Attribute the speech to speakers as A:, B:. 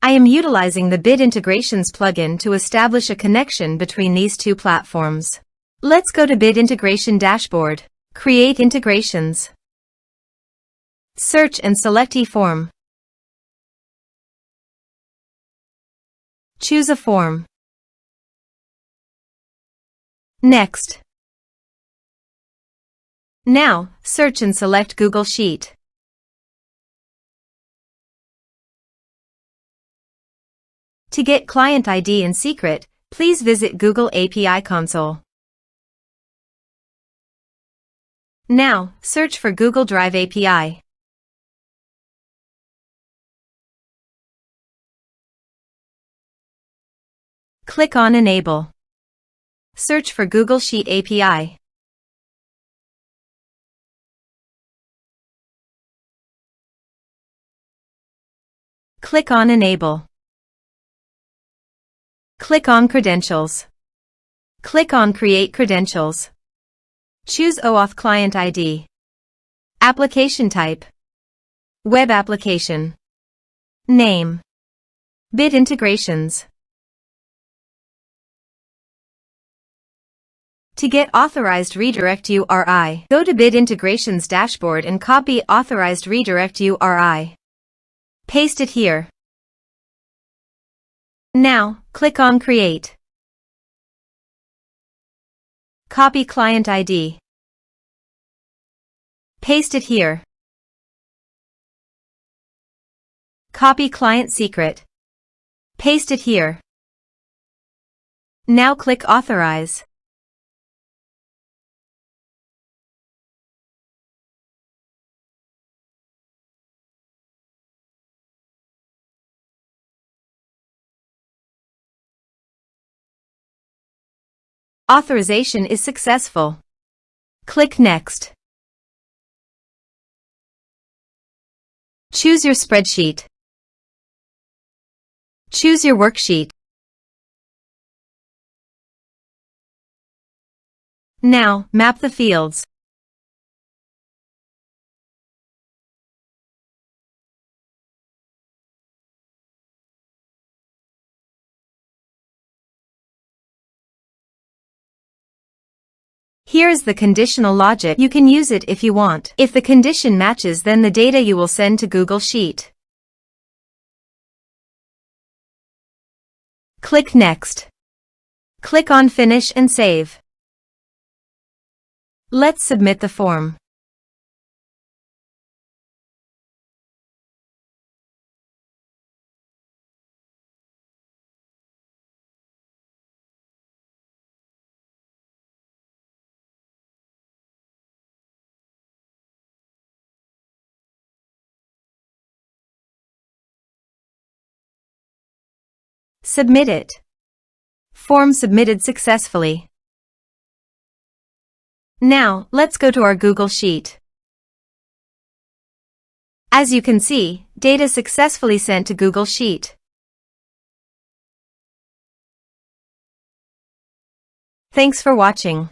A: I am utilizing the Bit Integrations plugin to establish a connection between these two platforms. Let's go to Bit Integration Dashboard. Create integrations. Search and select eForm. Choose a form. Next. Now, search and select Google Sheet. To get client ID and secret, please visit Google API Console. Now, search for Google Drive API. Click on Enable. Search for Google Sheet API. Click on Enable. Click on Credentials. Click on Create Credentials. Choose OAuth Client ID. Application type. Web application. Name. Bit Integrations. To get authorized redirect URI, go to Bit Integrations Dashboard and copy authorized redirect URI. Paste it here. Now, click on Create. Copy client ID. Paste it here. Copy client secret. Paste it here. Now click Authorize. Authorization is successful. Click Next. Choose your spreadsheet. Choose your worksheet. Now, map the fields. Here is the conditional logic. You can use it if you want. If the condition matches, then the data you will send to Google Sheet. Click Next. Click on Finish and Save. Let's submit the form. Submit it. Form submitted successfully. Now, let's go to our Google Sheet. As you can see, data successfully sent to Google Sheet. Thanks for watching.